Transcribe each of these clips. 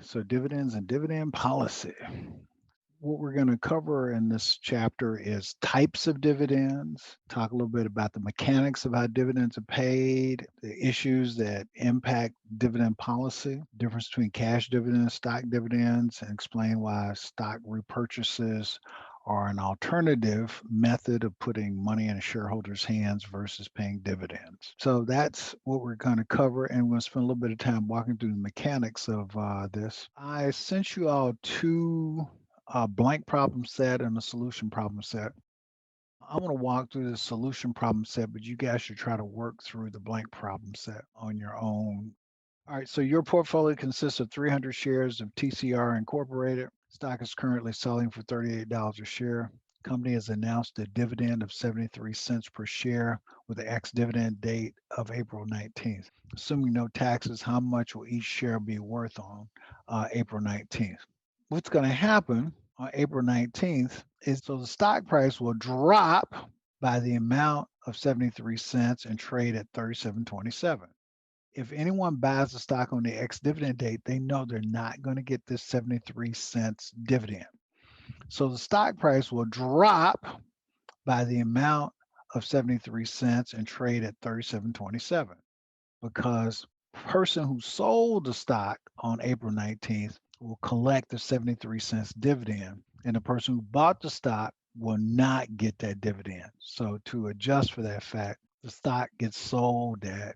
So dividends and dividend policy. What we're going to cover in this chapter is types of dividends, talk a little bit about the mechanics of how dividends are paid, the issues that impact dividend policy, difference between cash dividends, stock dividends, and explain why stock repurchases are an alternative method of putting money in a shareholder's hands versus paying dividends. So that's what we're going to cover, and we're going to spend a little bit of time walking through the mechanics of this. I sent you all two a blank problem set and a solution problem set. I'm going to walk through the solution problem set, but you guys should try to work through the blank problem set on your own. All right, so your portfolio consists of 300 shares of TCR Incorporated. Stock is currently selling for $38 a share. Company has announced a dividend of 73 cents per share with the ex-dividend date of April 19th. Assuming no taxes, how much will each share be worth on April 19th? What's going to happen on April 19th is so the stock price will drop by the amount of 73 cents and trade at 37.27. If anyone buys the stock on the ex-dividend date, they know they're not going to get this 73 cents dividend. So the stock price will drop by the amount of 73 cents and trade at 37.27 because person who sold the stock on April 19th will collect the 73 cents dividend, and the person who bought the stock will not get that dividend. So to adjust for that fact, the stock gets sold at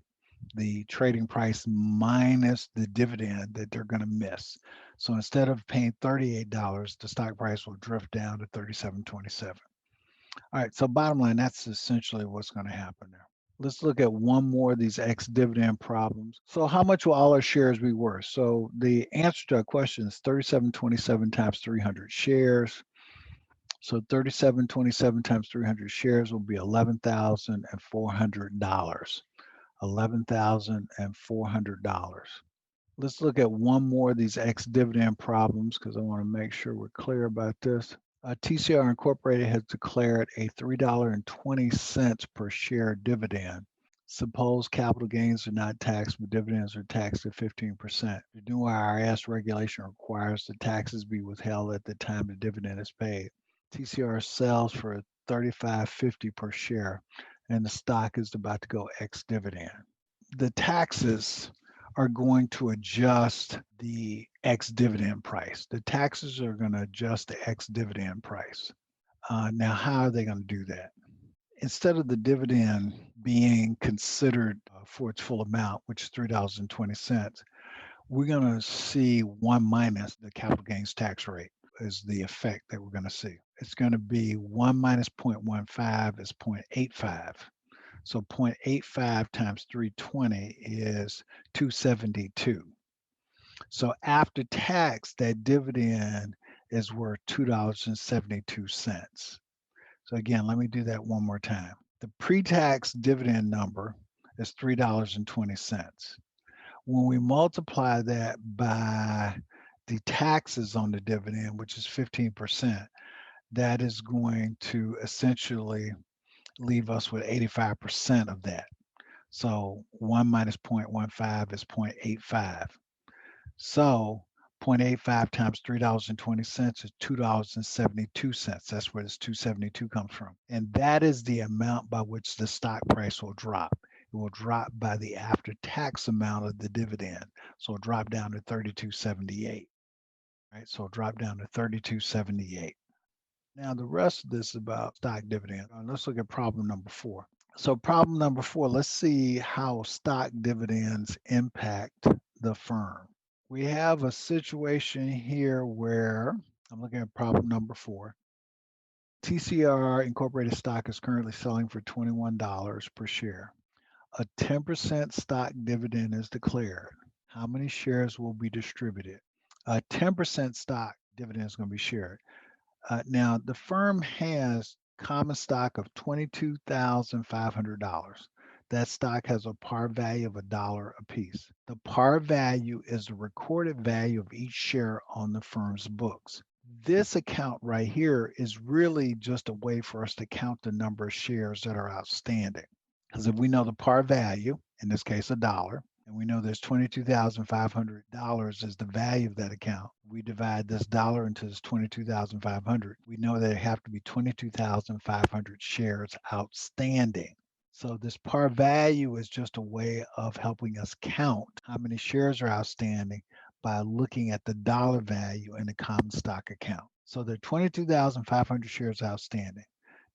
the trading price minus the dividend that they're going to miss. So instead of paying $38, the stock price will drift down to 37.27. All right, so bottom line, that's essentially what's going to happen there. Let's look at one more of these ex-dividend problems. So how much will all our shares be worth? So the answer to our question is 3727 times 300 shares. So 3727 times 300 shares will be $11,400. $11,400. Let's look at one more of these ex-dividend problems because I want to make sure we're clear about this. TCR Incorporated has declared a $3.20 per share dividend. Suppose capital gains are not taxed, but dividends are taxed at 15%. The new IRS regulation requires the taxes be withheld at the time the dividend is paid. TCR sells for $35.50 per share, and the stock is about to go ex-dividend. The taxes are going to adjust the ex-dividend price. The taxes are going to adjust the ex-dividend price. Now, how are they going to do that? Instead of the dividend being considered for its full amount, which is $3.20, we're going to see 1 minus the capital gains tax rate is the effect that we're going to see. It's going to be 1 minus 0.15 is 0.85. So 0.85 times 320 is 272. So after tax, that dividend is worth $2.72. So again, let me do that one more time. The pre-tax dividend number is $3.20. When we multiply that by the taxes on the dividend, which is 15%, that is going to essentially leave us with 85% of that. So 1 minus 0.15 is 0.85. So 0.85 times $3.20 is $2.72. That's where this 272 comes from. And that is the amount by which the stock price will drop. It will drop by the after-tax amount of the dividend. So it'll drop down to 32.78. Right? So it'll drop down to 32.78. Now the rest of this is about stock dividend. Let's look at problem number 4. So problem number 4, let's see how stock dividends impact the firm. We have a situation here where I'm looking at problem number 4. TCR Incorporated stock is currently selling for $21 per share. A 10% stock dividend is declared. How many shares will be distributed? A 10% stock dividend is going to be shared. Now, the firm has common stock of $22,500. That stock has a par value of $1 a piece. The par value is the recorded value of each share on the firm's books. This account right here is really just a way for us to count the number of shares that are outstanding. Because if we know the par value, in this case $1, And we know there's $22,500 is the value of that account. We divide this dollar into this 22,500. We know there have to be 22,500 shares outstanding. So this par value is just a way of helping us count how many shares are outstanding by looking at the dollar value in the common stock account. So there are 22,500 shares outstanding.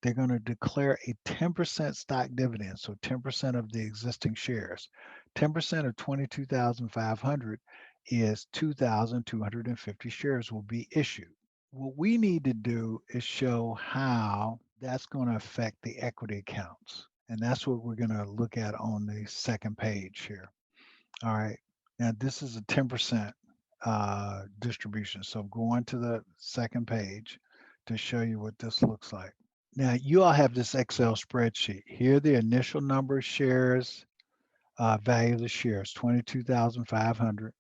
They're going to declare a 10% stock dividend, so 10% of the existing shares. 10% of 22,500 is 2,250 shares will be issued. What we need to do is show how that's going to affect the equity accounts. And that's what we're going to look at on the second page here. All right. Now, this is a 10% distribution. So go on to the second page to show you what this looks like. Now, you all have this Excel spreadsheet. Here, the initial number of shares, value of the shares, 22,500.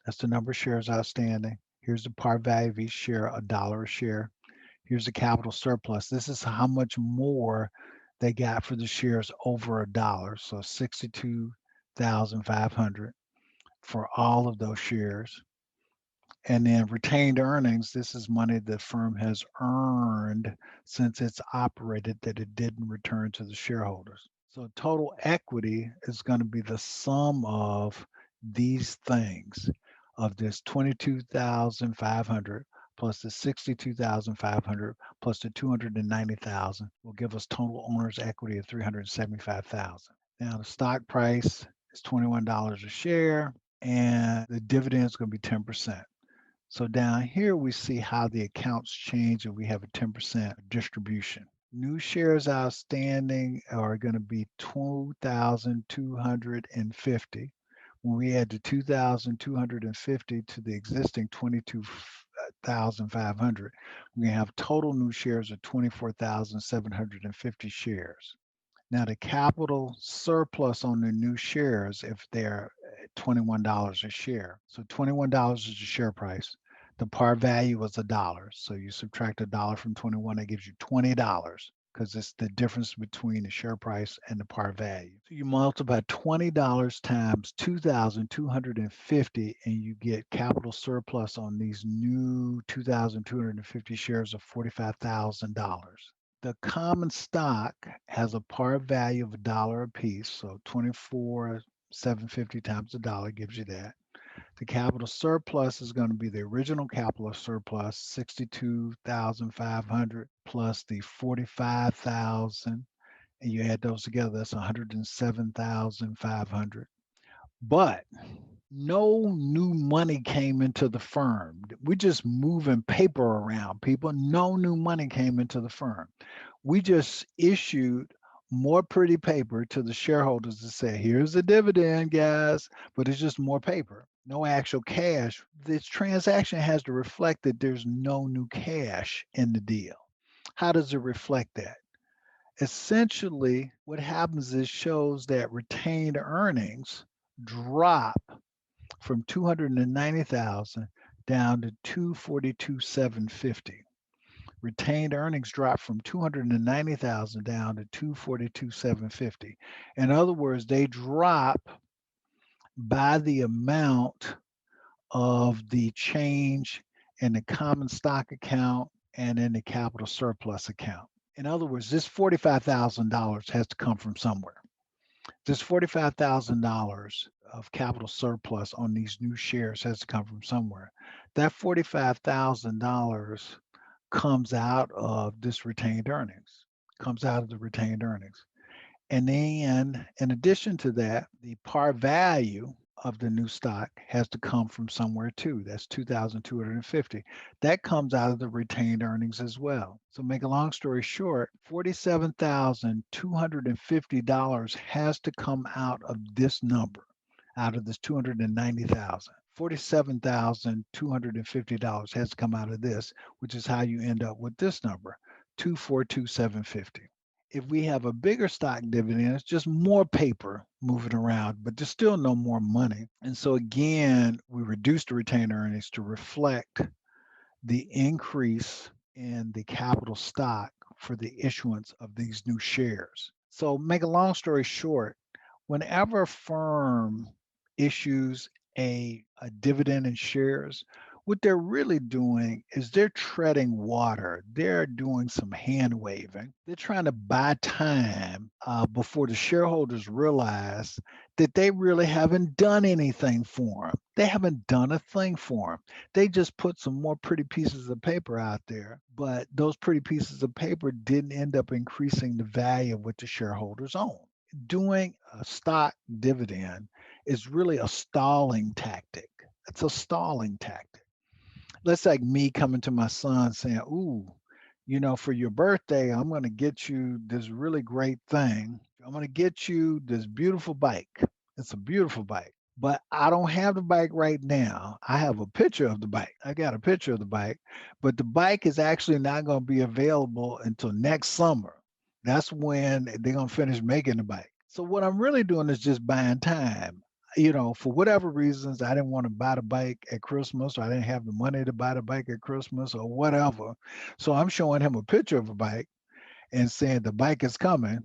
That's the number of shares outstanding. Here's the par value of each share, $1 a share. Here's the capital surplus. This is how much more they got for the shares over $1. So 62,500 for all of those shares. And then retained earnings, this is money the firm has earned since it's operated that it didn't return to the shareholders. So total equity is going to be the sum of these things, of this 22,500 plus the 62,500 plus the 290,000 will give us total owner's equity of 375,000. Now the stock price is $21 a share and the dividend is going to be 10%. So down here, we see how the accounts change if we have a 10% distribution. New shares outstanding are going to be 2,250. When we add the 2,250 to the existing 22,500, we're going to have total new shares of 24,750 shares. Now, the capital surplus on the new shares, if they're $21 a share. So $21 is the share price. The par value was $1. So you subtract $1 from 21, that gives you $20 because it's the difference between the share price and the par value. So you multiply $20 times 2,250 and you get capital surplus on these new 2,250 shares of $45,000. The common stock has a par value of $1 a piece, so 24,750 times $1 gives you that. The capital surplus is going to be the original capital surplus, 62,500 plus the 45,000, and you add those together, that's 107,500. But no new money came into the firm. We're just moving paper around, people. No new money came into the firm. We just issued more pretty paper to the shareholders to say, here's the dividend, guys, but it's just more paper, no actual cash. This transaction has to reflect that there's no new cash in the deal. How does it reflect that? Essentially, what happens is shows that retained earnings drop from 290,000 down to 242,750. Retained earnings drop from 290,000 down to 242,750. In other words, they drop by the amount of the change in the common stock account and in the capital surplus account. In other words, this $45,000 has to come from somewhere. This $45,000 of capital surplus on these new shares has to come from somewhere. That $45,000 comes out of this retained earnings, comes out of the retained earnings. And then in addition to that, the par value of the new stock has to come from somewhere too. That's 2,250. That comes out of the retained earnings as well. So make a long story short, $47,250 has to come out of this number, out of this 290,000. $47,250 has to come out of this, which is how you end up with this number, 242,750. If we have a bigger stock dividend, it's just more paper moving around, but there's still no more money. And so again, we reduce the retained earnings to reflect the increase in the capital stock for the issuance of these new shares. So make a long story short, Whenever a firm issues a dividend in shares, what they're really doing is they're treading water. They're doing some hand waving. They're trying to buy time before the shareholders realize that they really haven't done anything for them. They haven't done a thing for them. They just put some more pretty pieces of paper out there, but those pretty pieces of paper didn't end up increasing the value of what the shareholders own. Doing a stock dividend is really a stalling tactic. It's a stalling tactic. That's like me coming to my son saying, "Ooh, for your birthday, I'm going to get you this really great thing. I'm going to get you this beautiful bike. It's a beautiful bike, but I don't have the bike right now. I have a picture of the bike. I got a picture of the bike, but the bike is actually not going to be available until next summer. That's when they're going to finish making the bike. So what I'm really doing is just buying time. For whatever reasons, I didn't want to buy the bike at Christmas, or I didn't have the money to buy the bike at Christmas, or whatever. So I'm showing him a picture of a bike and saying the bike is coming.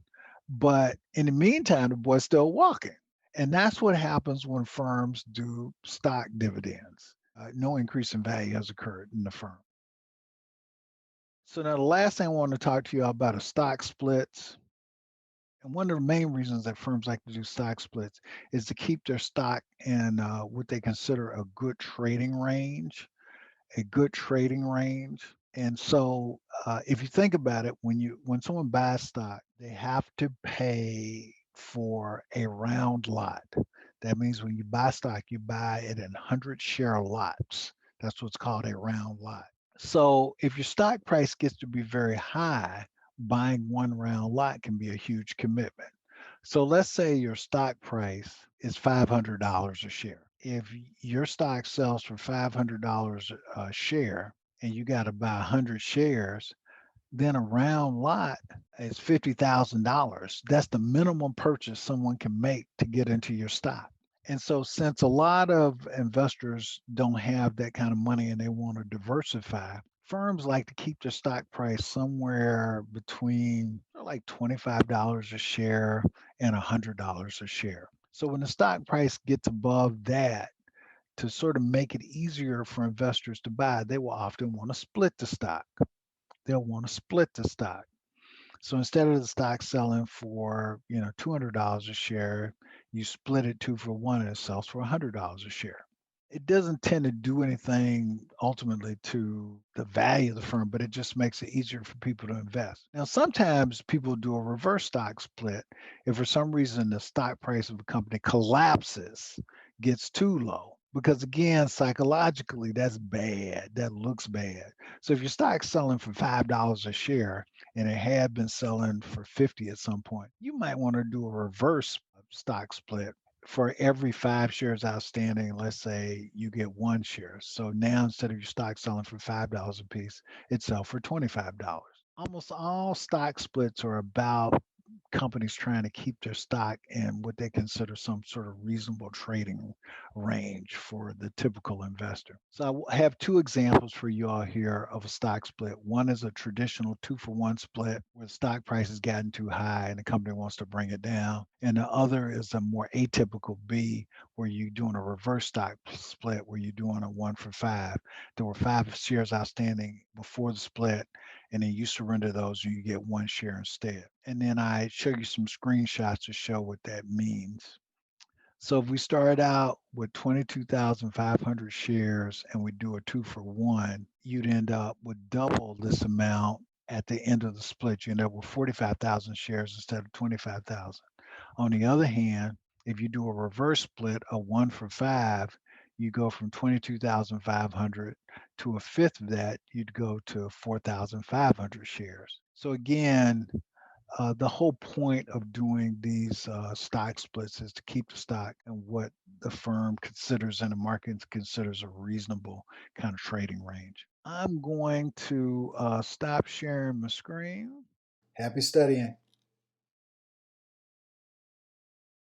But in the meantime, the boy's still walking. And that's what happens when firms do stock dividends. No increase in value has occurred in the firm. So now the last thing I want to talk to you about is stock splits. And one of the main reasons that firms like to do stock splits is to keep their stock in what they consider a good trading range, a good trading range. And so, if you think about it, when someone buys stock, they have to pay for a round lot. That means when you buy stock, you buy it in 100 share lots. That's what's called a round lot. So if your stock price gets to be very high, buying one round lot can be a huge commitment. So let's say your stock price is $500 a share. If your stock sells for $500 a share and you got to buy 100 shares, then a round lot is $50,000. That's the minimum purchase someone can make to get into your stock. And so, since a lot of investors don't have that kind of money and they want to diversify, firms like to keep their stock price somewhere between like $25 a share and $100 a share. So, when the stock price gets above that, to sort of make it easier for investors to buy, they will often want to split the stock. They'll want to split the stock. So instead of the stock selling for, $200 a share, you split it 2 for 1 and it sells for $100 a share. It doesn't tend to do anything ultimately to the value of the firm, but it just makes it easier for people to invest. Now, sometimes people do a reverse stock split if for some reason the stock price of a company collapses, gets too low. Because again, psychologically, that's bad. That looks bad. So if your stock's selling for $5 a share and it had been selling for 50 at some point, you might want to do a reverse stock split. For every 5 shares outstanding, let's say you get 1 share. So now instead of your stock selling for $5 a piece, it sells for $25. Almost all stock splits are about companies trying to keep their stock in what they consider some sort of reasonable trading range for the typical investor. So I have two examples for you all here of a stock split. One is a traditional 2 for 1 split where the stock price has gotten too high and the company wants to bring it down. And the other is a more atypical B where you're doing a reverse stock split where you're doing a 1 for 5. There were 5 shares outstanding before the split, and then you surrender those and you get 1 share instead. And then I show you some screenshots to show what that means. So if we start out with 22,500 shares and we do a 2 for 1, you'd end up with double this amount at the end of the split. You end up with 45,000 shares instead of 25,000. On the other hand, if you do a reverse split, a 1 for 5, you go from 22,500 to a fifth of that, you'd go to 4,500 shares. So again, the whole point of doing these stock splits is to keep the stock in what the firm considers and the market considers a reasonable kind of trading range. I'm going to stop sharing my screen. Happy studying.